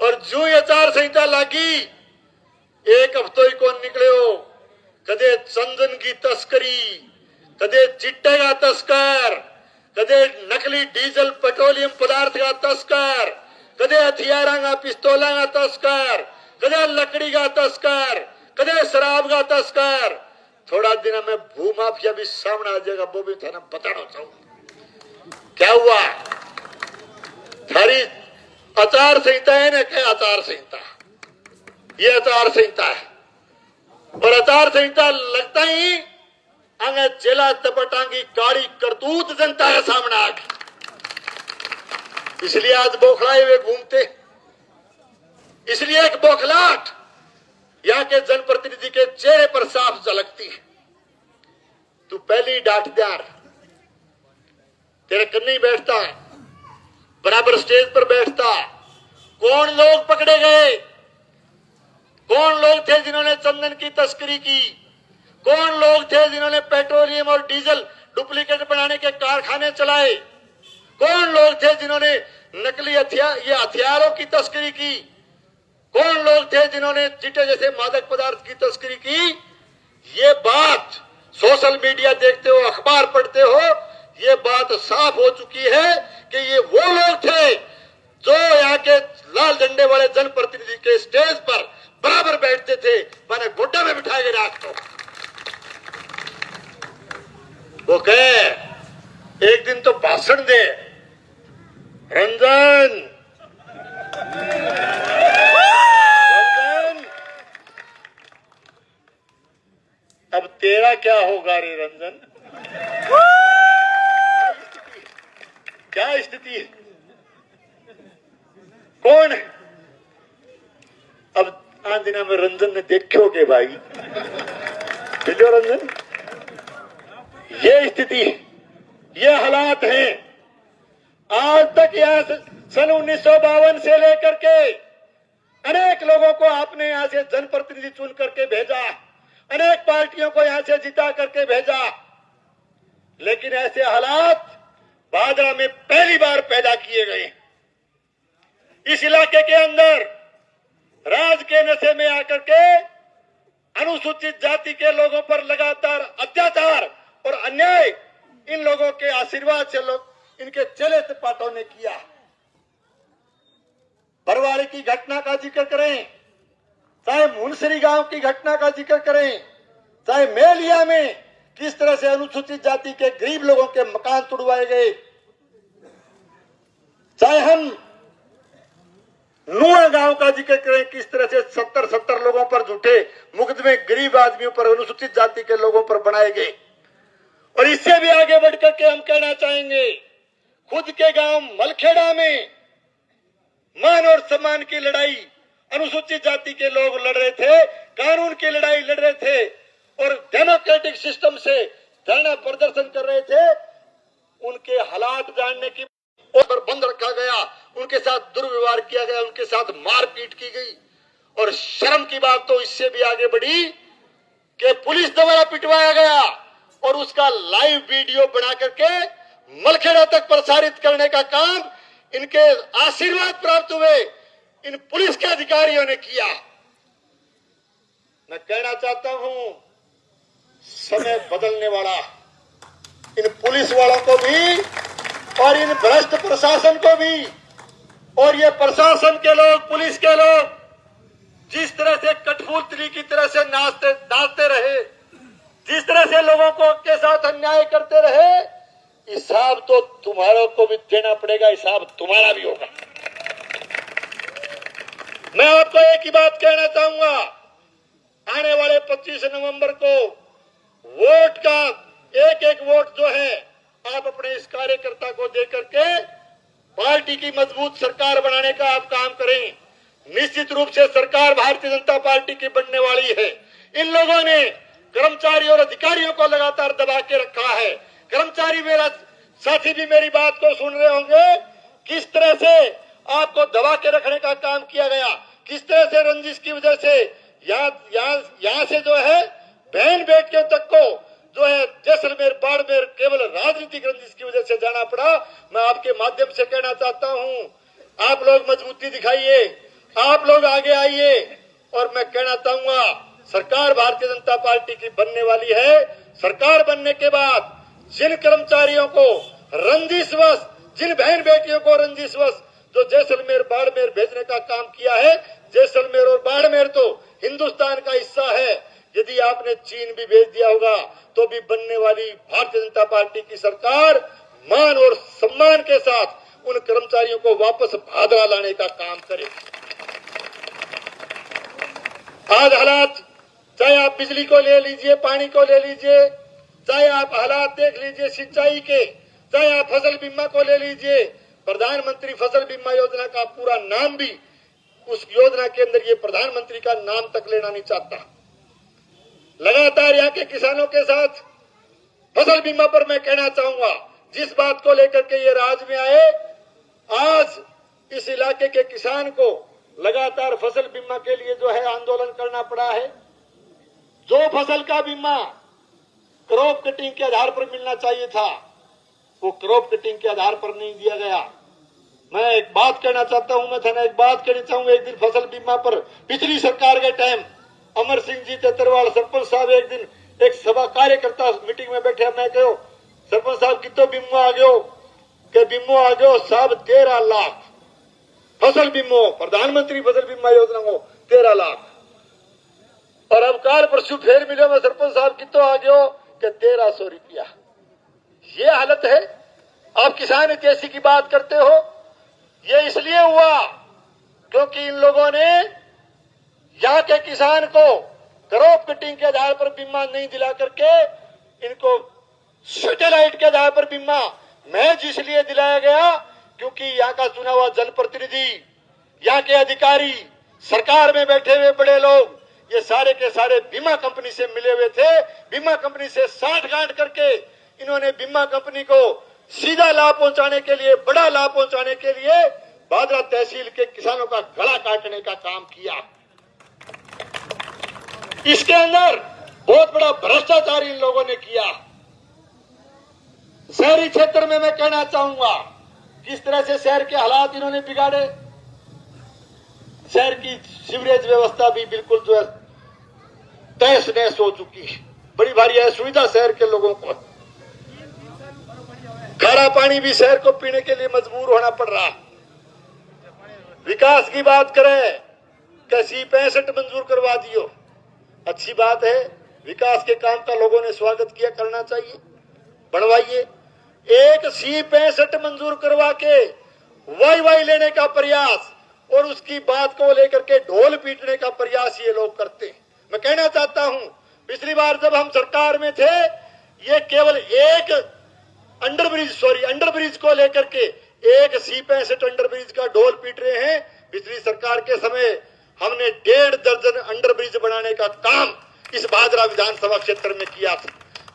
और जो आचार संहिता लागी, एक हफ्तों ही कौन निकले हो, कदे चंदन की तस्करी, कदे चिट्टे का तस्कर, कदे नकली डीजल पेट्रोलियम पदार्थ का तस्कर, कदे हथियारा का पिस्तौला का तस्कर, कदे लकड़ी का तस्कर, कदे शराब का तस्कर। थोड़ा दिन में भूमाफिया भी सामने आ जाएगा, वो भी थाना बताना चाहूंगा क्या हुआ। थारी आचार संहिता है ना, क्या आचार संहिता, ये आचार संहिता है। और आचार संहिता लगता ही अंगे जेला तपटांगी काड़ी करतूत जनता के सामने आ गई, इसलिए आज बौखलाए हुए घूमते। इसलिए एक बौखलाहट यहाँ के जनप्रतिनिधि के चेहरे पर साफ झलकती है। तू पहले ही डांटदार, तेरे कन्ने ही बैठता है, बराबर स्टेज पर बैठता। कौन लोग पकड़े गए? कौन लोग थे जिन्होंने चंदन की तस्करी की? कौन लोग थे जिन्होंने पेट्रोलियम और डीजल डुप्लीकेट बनाने के कारखाने चलाए? कौन लोग थे जिन्होंने नकली हथियारों की तस्करी की? कौन लोग थे जिन्होंने चिट्टे जैसे मादक पदार्थ की तस्करी की? ये बात सोशल मीडिया देखते हो, अखबार पढ़ते हो, ये बात साफ हो चुकी है कि ये वो लोग थे जो यहाँ के लाल झंडे वाले जनप्रतिनिधि के स्टेज पर बराबर बैठते थे, मैंने गोड्डा में बिठा के रात को। वो कहे एक दिन तो भाषण दे, रंजन अब तेरा क्या होगा रे रंजन? क्या स्थिति है? कौन है? अब आज दिना में रंजन ने देखो के भाई, बिलो रंजन, ये स्थिति है, ये हालात हैं। आज तक यहां सन 1952 से लेकर के अनेक लोगों को आपने यहां से जनप्रतिनिधि चुन करके भेजा, अनेक पार्टियों को यहां से जिता करके भेजा, लेकिन ऐसे हालात बादरा में पहली बार पैदा किए गए। इस इलाके के अंदर राज के नशे में आकर के अनुसूचित जाति के लोगों पर लगातार अत्याचार और अन्याय इन लोगों के आशीर्वाद से लोग इनके चले पाटों ने किया। बरवाड़ी की घटना का जिक्र करें, चाहे मुनसरी गांव की घटना का जिक्र करें, चाहे मेलिया में किस तरह से अनुसूचित जाति के गरीब लोगों के मकान तोड़वाए गए, चाहे हम नूआ गांव का जिक्र करें, किस तरह से 70 लोगों पर झूठे मुकदमे गरीब आदमियों पर, अनुसूचित जाति के लोगों पर बनाए गए। और इससे भी आगे बढ़कर के हम कहना चाहेंगे, खुद के गांव मलखेड़ा में मान और सम्मान की लड़ाई अनुसूचित जाति के लोग लड़ रहे थे, कानून की लड़ाई लड़ रहे थे और डेमोक्रेटिक सिस्टम से धरना प्रदर्शन कर रहे थे। उनके हालात जानने की पर बंद रखा गया, उनके साथ दुर्व्यवहार किया गया, उनके साथ मारपीट की गई। और शर्म की बात तो इससे भी आगे बढ़ी कि पुलिस द्वारा पिटवाया गया और उसका लाइव वीडियो बना करके मलखेड़ा तक प्रसारित करने का काम इनके आशीर्वाद प्राप्त हुए इन पुलिस के अधिकारियों ने किया। मैं कहना चाहता हूं, समय बदलने वाला, इन पुलिस वालों को भी और इन भ्रष्ट प्रशासन को भी, और ये प्रशासन के लोग, पुलिस के लोग जिस तरह से कठपुतली की तरह से नाचते रहे, जिस तरह से लोगों को के साथ अन्याय करते रहे, हिसाब तो तुम्हारों को भी देना पड़ेगा, हिसाब तुम्हारा भी होगा। मैं आपको एक ही बात कहना चाहूंगा, आने वाले 25 नवंबर को वोट का एक एक वोट जो है आप अपने इस कार्यकर्ता को देकर के पार्टी की मजबूत सरकार बनाने का आप काम करें। निश्चित रूप से सरकार भारतीय जनता पार्टी की बनने वाली है। इन लोगों ने कर्मचारी और अधिकारियों को लगातार दबा के रखा है। कर्मचारी, मेरा साथी भी मेरी बात को सुन रहे होंगे, किस तरह से आपको दबा के रखने का काम किया गया, किस तरह से रंजिश की वजह से यहाँ से जो है बहन बेटियों तक को जो है जैसलमेर बाड़मेर केवल राजनीतिक रंजिश की वजह से जाना पड़ा। मैं आपके माध्यम से कहना चाहता हूं, आप लोग मजबूती दिखाइए, आप लोग आगे आइए। और मैं कहना चाहूंगा, सरकार भारतीय जनता पार्टी की बनने वाली है। सरकार बनने के बाद जिन कर्मचारियों को रंजिशवश, जिन बहन बेटियों को रंजिशवश जो जैसलमेर बाड़मेर भेजने का काम किया है, जैसलमेर और बाड़मेर तो हिंदुस्तान का हिस्सा है। यदि आपने चीन भी भेज दिया होगा तो भी बनने वाली भारतीय जनता पार्टी की सरकार मान और सम्मान के साथ उन कर्मचारियों को वापस भादरा लाने का काम करे। आज हालात, चाहे आप बिजली को ले लीजिए, पानी को ले लीजिए, चाहे आप हालात देख लीजिए सिंचाई के, चाहे आप फसल बीमा को ले लीजिए। प्रधानमंत्री फसल बीमा योजना का पूरा नाम भी, उस योजना के अंदर ये प्रधानमंत्री का नाम तक लेना नहीं चाहता। लगातार यहाँ के किसानों के साथ फसल बीमा पर मैं कहना चाहूंगा, जिस बात को लेकर के ये राज में आए, आज इस इलाके के किसान को लगातार फसल बीमा के लिए जो है आंदोलन करना पड़ा है। जो फसल का बीमा क्रॉप कटिंग के आधार पर मिलना चाहिए था, वो क्रॉप कटिंग के आधार पर नहीं दिया गया। मैं एक बात कहना चाहता हूं, मैं थाना एक बात कहना चाहूंगा। एक दिन फसल बीमा पर पिछली सरकार के टाइम अमर सिंह जी तेतरवाल सरपंच साहब एक दिन एक सभा कार्यकर्ता मीटिंग में बैठे, मैं कहो सरपंच साहब कितो बीमो आ गयो, के बीमो आ गयो साहब 13 लाख फसल बीमो, प्रधानमंत्री फसल बीमा योजना को 13 लाख। और अब काल परसों फिर मिले में सरपंच साहब कितो आ गयो के 1300 रुपया। ये हालत है। आप किसान हितैषी की बात करते हो, ये इसलिए हुआ क्योंकि इन लोगों ने यहाँ के किसान को क्रॉप कटिंग के आधार पर बीमा नहीं दिला करके इनको सैटेलाइट के आधार पर बीमा महज इसलिए दिलाया गया क्योंकि यहाँ का चुना हुआ जनप्रतिनिधि, यहाँ के अधिकारी, सरकार में बैठे हुए बड़े लोग, ये सारे के सारे बीमा कंपनी से मिले हुए थे। बीमा कंपनी से साठगांठ करके इन्होंने बीमा कंपनी को सीधा लाभ पहुंचाने के लिए, बड़ा लाभ पहुंचाने के लिए भादरा तहसील के किसानों का गला काटने का काम किया। इसके अंदर बहुत बड़ा भ्रष्टाचार इन लोगों ने किया। शहरी क्षेत्र में मैं कहना चाहूंगा, किस तरह से शहर के हालात इन्होंने बिगाड़े। शहर की सीवरेज व्यवस्था भी बिल्कुल जो है तहस नहस हो चुकी है। बड़ी भारी असुविधा शहर के लोगों को। खारा पानी भी शहर को पीने के लिए मजबूर होना पड़ रहा। विकास की बात करें, कैसी 65 मंजूर करवा दियो, अच्छी बात है। विकास के काम का लोगों ने स्वागत किया, करना चाहिए, बढ़वाइए। एक C65 मंजूर करवा के वाई लेने का प्रयास और उसकी बात को लेकर के ढोल पीटने का प्रयास ये लोग करते हैं। मैं कहना चाहता हूं, पिछली बार जब हम सरकार में थे, ये केवल एक अंडरब्रिज को लेकर के एक C65 अंडरब्रिज का ढोल पीट रहे हैं। पिछली सरकार के समय हमने 1.5 दर्जन अंडरब्रिज बनाने का काम इस भादरा विधानसभा क्षेत्र में किया था।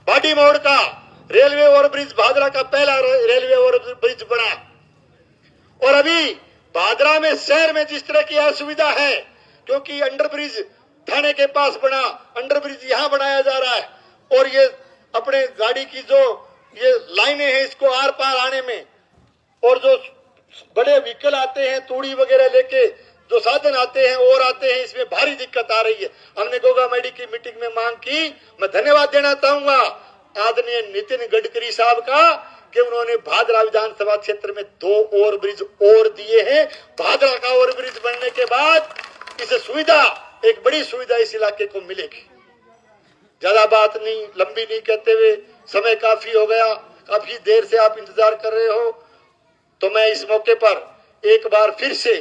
बाडी मोड़ का रेलवे ओवरब्रिज भादरा का पहला रेलवे ओवरब्रिज बना। और अभी भादरा में शहर में जिस तरह की असुविधा है, क्योंकि अंडरब्रिज थाने के पास बना, अंडरब्रिज यहां बनाया जा रहा है, और ये अपने गाड़ी की जो ये लाइनें हैं इसको आर पार आने में, और जो बड़े व्हीकल आते हैं तूड़ी वगैरह लेके जो साधन आते हैं और आते हैं, इसमें भारी दिक्कत आ रही है। हमने गोगा मेडी की मीटिंग में मांग की। मैं धन्यवाद देना चाहूंगा आदरणीय नितिन गडकरी साहब का कि उन्होंने भादरा विधानसभा क्षेत्र में 2 ओवरब्रिज और दिए हैं। भादरा का ओवरब्रिज बनने के बाद इस सुविधा, एक बड़ी सुविधा इस इलाके को मिलेगी। ज्यादा बात नहीं, लंबी नहीं कहते हुए, समय काफी हो गया, काफी देर से आप इंतजार कर रहे हो, तो मैं इस मौके पर एक बार फिर से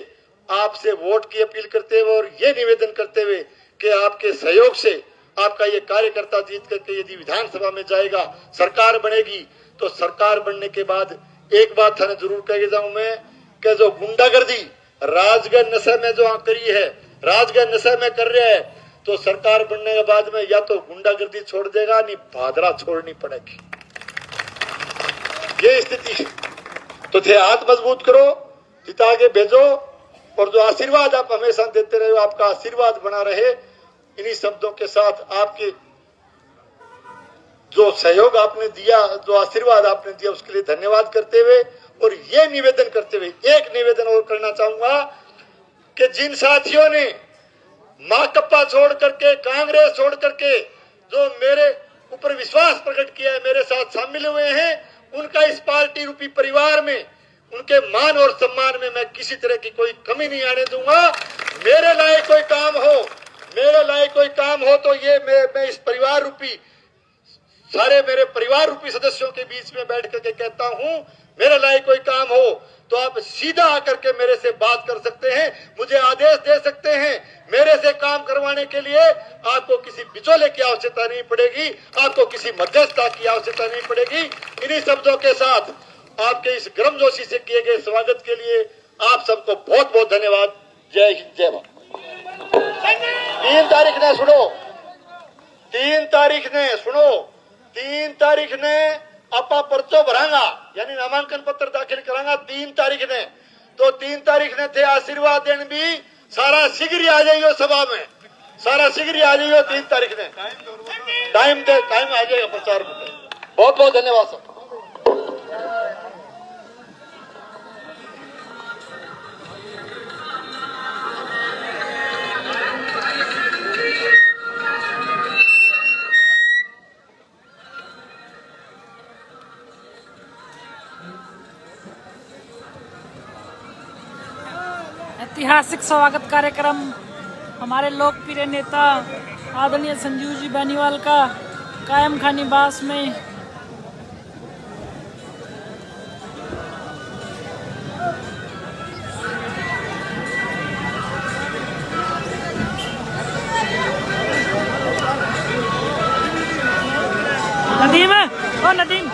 आपसे वोट की अपील करते हुए और ये निवेदन करते हुए कि आपके सहयोग से आपका ये कार्यकर्ता जीत करके यदि विधानसभा में जाएगा, सरकार बनेगी, तो सरकार बनने के बाद एक बात थाने जरूर कह के जाऊं मैं कि जो गुंडागर्दी राजगढ़ नशे में जो करी है, राजगढ़ नशे में कर रहे हैं, तो सरकार बनने के बाद में या तो गुंडागर्दी छोड़ देगा, नहीं भादरा छोड़नी पड़ेगी। ये स्थिति तो थे, हाथ मजबूत करो, जिता आगे भेजो, और जो आशीर्वाद आप हमेशा देते रहे, आपका आशीर्वाद बना रहे। इन्हीं शब्दों के साथ आपके जो सहयोग आपने दिया, जो आशीर्वाद आपने दिया, उसके लिए धन्यवाद करते हुए और ये निवेदन करते हुए एक निवेदन और करना चाहूंगा कि जिन साथियों ने माकपा छोड़ करके, कांग्रेस छोड़ करके जो मेरे ऊपर विश्वास प्रकट किया है, मेरे साथ शामिल हुए हैं, उनका इस पार्टी रूपी परिवार में, उनके मान और सम्मान में मैं किसी तरह की कोई कमी नहीं आने दूंगा। मेरे लायक कोई काम हो, मेरे लायक कोई काम हो तो ये मैं इस परिवार रूपी, सारे मेरे परिवार रूपी सदस्यों के बीच में बैठ करके कहता हूं, मेरे लायक कोई काम हो तो आप सीधा आकर के मेरे से बात कर सकते हैं, मुझे आदेश दे सकते हैं। मेरे से काम करवाने के लिए आपको किसी बिचौले की आवश्यकता नहीं पड़ेगी, आपको किसी मध्यस्थता की आवश्यकता नहीं पड़ेगी। इन्हीं शब्दों के साथ आपके इस गर्मजोशी से किए गए स्वागत के लिए आप सबको बहुत बहुत धन्यवाद। जय हिंद, जय भारत। 3 तारीख ने सुनो, 3 तारीख ने सुनो, 3 तारीख ने आपा पर्चो भरांगा, यानी नामांकन पत्र दाखिल करांगा 3 तारीख ने। तो 3 तारीख ने थे आशीर्वाद देने भी, सारा शीघ्र आ जाइयो सभा में, सारा शीघ्र आ जाइयो 3 तारीख ने। टाइम आ जाएगा प्रचार में। बहुत बहुत धन्यवाद सर। ऐतिहासिक स्वागत कार्यक्रम हमारे लोकप्रिय नेता आदरणीय संजीव जी बेनीवाल का कायम खान निवास में नदीम है, ओ नदीम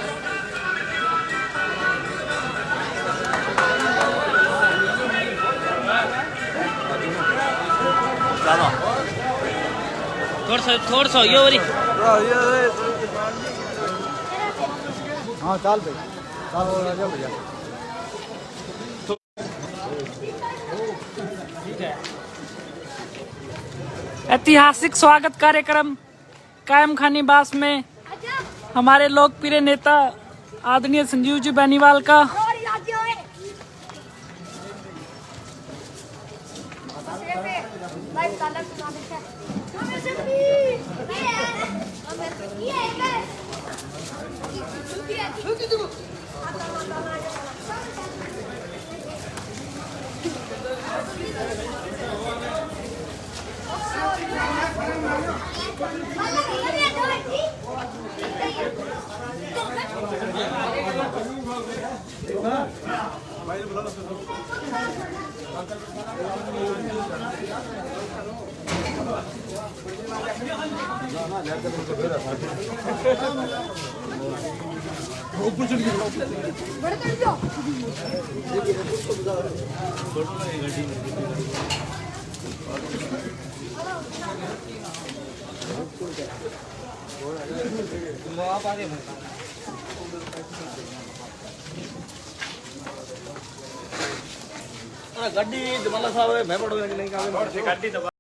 थोड़ा सा यो वाली हाँ चाल भाई, चाल राजा भैया। ऐतिहासिक स्वागत कार्यक्रम कायम खान निवास में हमारे लोकप्रिय नेता आदरणीय संजीव जी बेनीवाल का गड्डी मतलब साहब मैं पढ़ो नहीं